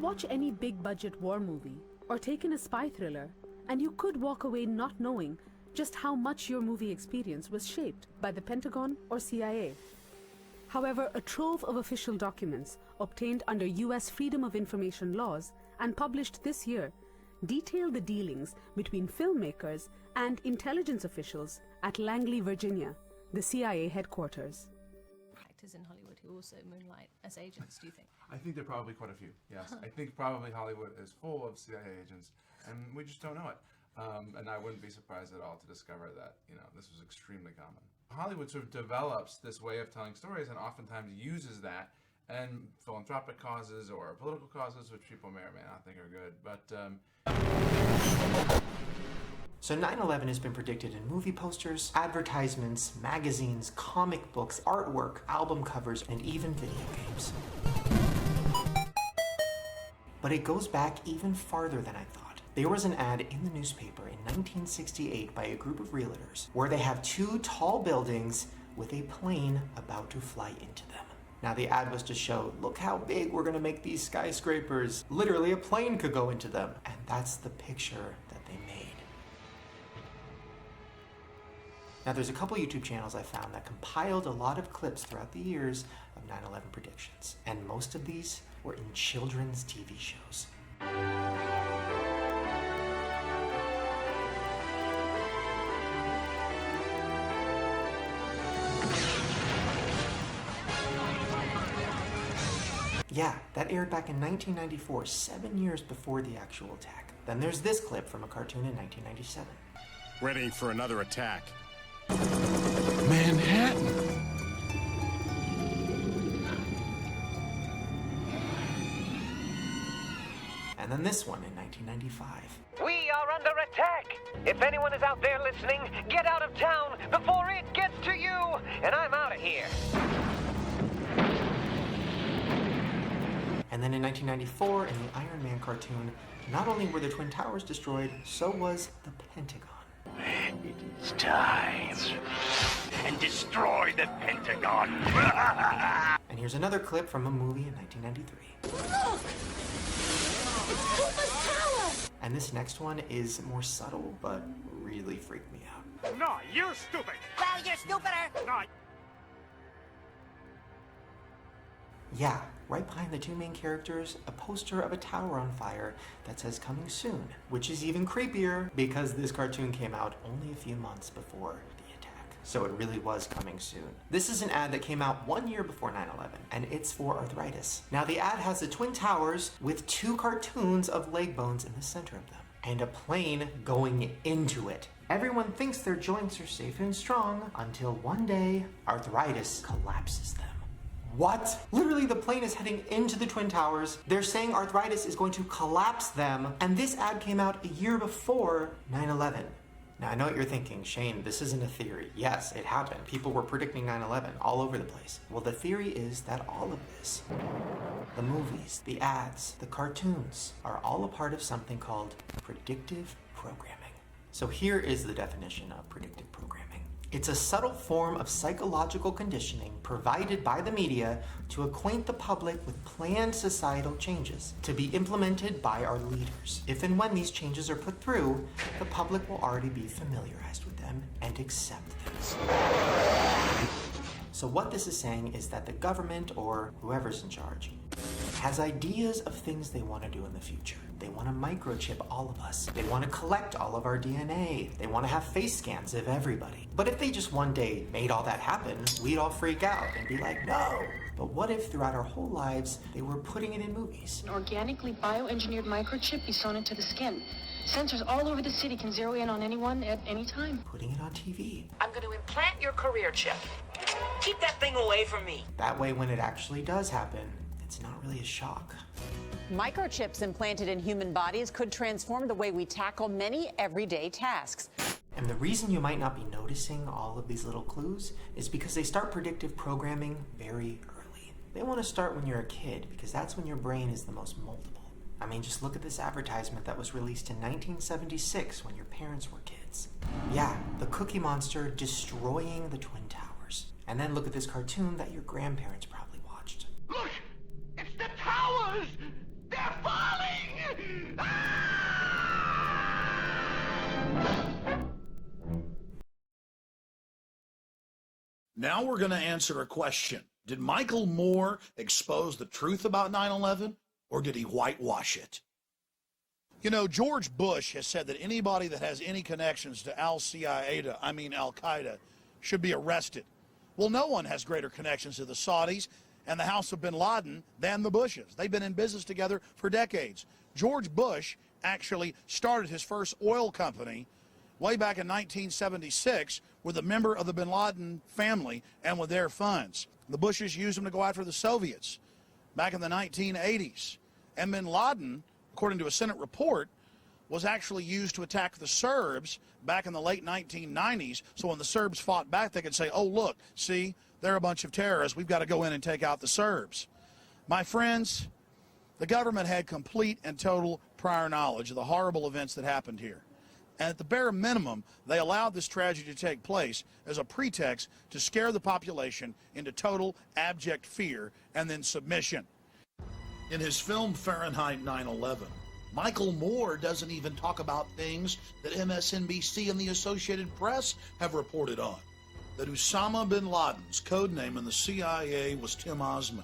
watch any big-budget war movie or take in a spy thriller, and you could walk away not knowing just how much your movie experience was shaped by the Pentagon or CIA. However, a trove of official documents obtained under US Freedom of Information laws and published this year detail the dealings between filmmakers and intelligence officials at Langley, Virginia, the CIA headquarters. Actors in Hollywood who also moonlight as agents, do you think? I think there are probably quite a few, yes. I think probably Hollywood is full of CIA agents, and we just don't know it. And I wouldn't be surprised at all to discover that, this was extremely common. Hollywood sort of develops this way of telling stories and oftentimes uses that in philanthropic causes or political causes, which people may or may not think are good. But So 9/11 has been predicted in movie posters, advertisements, magazines, comic books, artwork, album covers, and even video games. But it goes back even farther than I thought. There was an ad in the newspaper in 1968 by a group of realtors where they have two tall buildings with a plane about to fly into them. Now the ad was to show, look how big we're gonna make these skyscrapers. Literally a plane could go into them. And that's the picture that they made. Now there's a couple YouTube channels I found that compiled a lot of clips throughout the years of 9/11 predictions. And most of these were in children's TV shows. Yeah, that aired back in 1994, 7 years before the actual attack. Then there's this clip from a cartoon in 1997. Ready for another attack. Manhattan! And then this one in 1995. We are under attack! If anyone is out there listening, get out of town before it gets to you! And I'm out of here! And then in 1994, in the Iron Man cartoon, not only were the Twin Towers destroyed, so was the Pentagon. It is time. And destroy the Pentagon. And here's another clip from a movie in 1993. Look! It's Koopa's tower! And this next one is more subtle, but really freaked me out. No, you're stupid. Well, you're stupider! No. Yeah, right behind the two main characters, a poster of a tower on fire that says coming soon, which is even creepier because this cartoon came out only a few months before the attack. So it really was coming soon. This is an ad that came out 1 year before 9/11, and it's for arthritis. Now the ad has the Twin Towers with two cartoons of leg bones in the center of them, and a plane going into it. Everyone thinks their joints are safe and strong until one day, arthritis collapses them. What? Literally, the plane is heading into the Twin Towers. They're saying arthritis is going to collapse them, and this ad came out a year before 9/11. Now, I know what you're thinking, Shane, this isn't a theory. Yes, it happened. People were predicting 9/11 all over the place. Well, the theory is that all of this, the movies, the ads, the cartoons, are all a part of something called predictive programming. So here is the definition of predictive programming. It's a subtle form of psychological conditioning provided by the media to acquaint the public with planned societal changes to be implemented by our leaders. If and when these changes are put through, the public will already be familiarized with them and accept them. So what this is saying is that the government, or whoever's in charge, has ideas of things they want to do in the future. They want to microchip all of us. They want to collect all of our DNA. They want to have face scans of everybody. But if they just one day made all that happen, we'd all freak out and be like, no. But what if throughout our whole lives, they were putting it in movies? An organically bioengineered microchip be sewn into the skin. Sensors all over the city can zero in on anyone at any time. Putting it on TV. I'm going to implant your career chip. Keep that thing away from me. That way, when it actually does happen, it's not really a shock. Microchips implanted in human bodies could transform the way we tackle many everyday tasks. And the reason you might not be noticing all of these little clues is because they start predictive programming very early. They want to start when you're a kid because that's when your brain is the most moldable. I mean, just look at this advertisement that was released in 1976 when your parents were kids. Yeah, the Cookie Monster destroying the Twin Towers. And then look at this cartoon that your grandparents probably watched. Look! It's the towers! They're falling! Now we're going to answer a question. Did Michael Moore expose the truth about 9/11, or did he whitewash it? You know, George Bush has said that anybody that has any connections to Al-Qaeda, should be arrested. Well, no one has greater connections to the Saudis and the house of bin Laden than the Bushes. They've been in business together for decades. George Bush actually started his first oil company way back in 1976 with a member of the bin Laden family and with their funds. The Bushes used them to go after the Soviets back in the 1980s. And bin Laden, according to a Senate report, was actually used to attack the Serbs back in the late 1990s. So when the Serbs fought back, they could say, oh, look, see, they're a bunch of terrorists. We've got to go in and take out the Serbs. My friends, the government had complete and total prior knowledge of the horrible events that happened here. And at the bare minimum, they allowed this tragedy to take place as a pretext to scare the population into total abject fear and then submission. In his film Fahrenheit 9/11, Michael Moore doesn't even talk about things that MSNBC and the Associated Press have reported on. That Osama bin Laden's code name in the CIA was Tim Osman.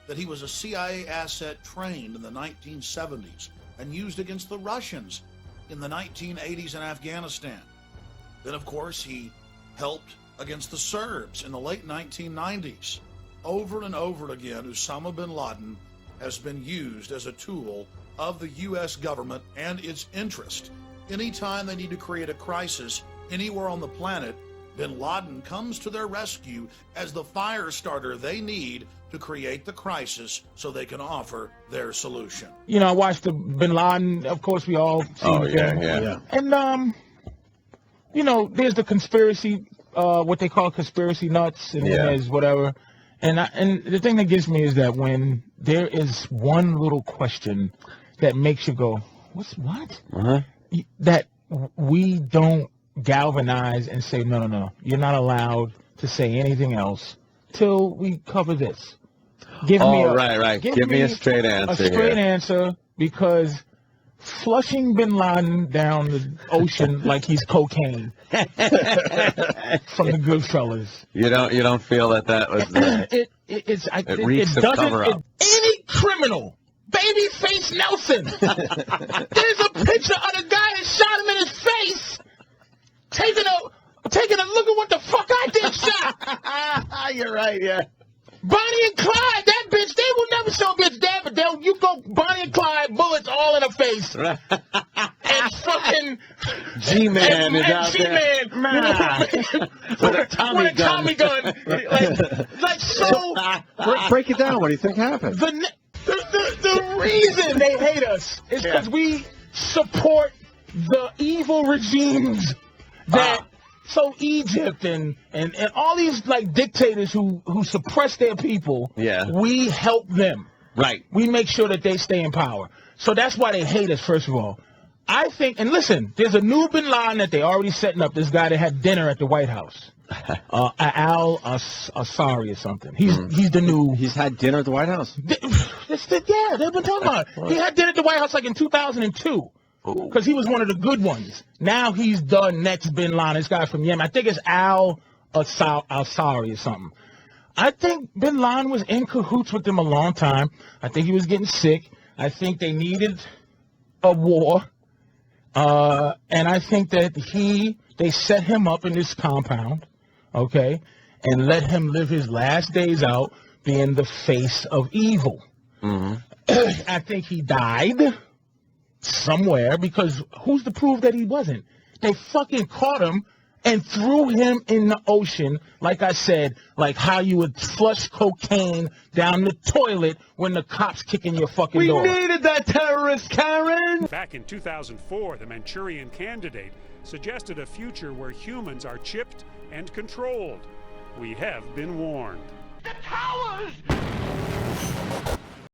That he was a CIA asset trained in the 1970s and used against the Russians in the 1980s in Afghanistan. Then, of course, he helped against the Serbs in the late 1990s. Over and over again, Osama bin Laden has been used as a tool of the U.S. government and its interest. Anytime they need to create a crisis anywhere on the planet, bin Laden comes to their rescue as the fire starter they need to create the crisis so they can offer their solution. You know, I watched the bin Laden, of course, we all seen the film. Yeah. And, you know, there's the conspiracy, what they call conspiracy nuts, and there's whatever. And the thing that gets me is that when there is one little question that makes you go, what? That we don't galvanize and say, no, you're not allowed to say anything else till we cover this. Give me a straight answer. A straight answer, because flushing bin Laden down the ocean like he's cocaine from the Goodfellas. You don't feel that was it reeks of cover-up. Any criminal, Babyface Nelson. There's a picture of the guy that shot him in his face, taking a look at what the fuck I did shot. You're right, yeah. Bonnie and Clyde, that bitch, they will never show a bitch that, but you go Bonnie and Clyde, bullets all in her face. And fucking G-Man is out there. G-Man. With a Tommy gun. Like so. Break it down. What do you think happened? The reason they hate us is because we support the evil regimes that... So Egypt and all these like dictators who suppress their people, we help them. Right. We make sure that they stay in power. So that's why they hate us, first of all. I think, and listen, there's a new bin Laden that they already setting up, this guy that had dinner at the White House. Al-Asari or something. He's the new... He's had dinner at the White House? They've been talking about it. He had dinner at the White House like in 2002. Because he was one of the good ones. Now he's the next bin Laden. This guy from Yemen. I think it's Al-Asari or something. I think bin Laden was in cahoots with them a long time. I think he was getting sick. I think they needed a war. And I think that they set him up in this compound, okay, and let him live his last days out being the face of evil. I think he died somewhere, because who's to prove that he wasn't? They fucking caught him and threw him in the ocean, like I said, like how you would flush cocaine down the toilet when the cops kick in your fucking door. We needed that terrorist, Karen! Back in 2004, the Manchurian Candidate suggested a future where humans are chipped and controlled. We have been warned. The towers!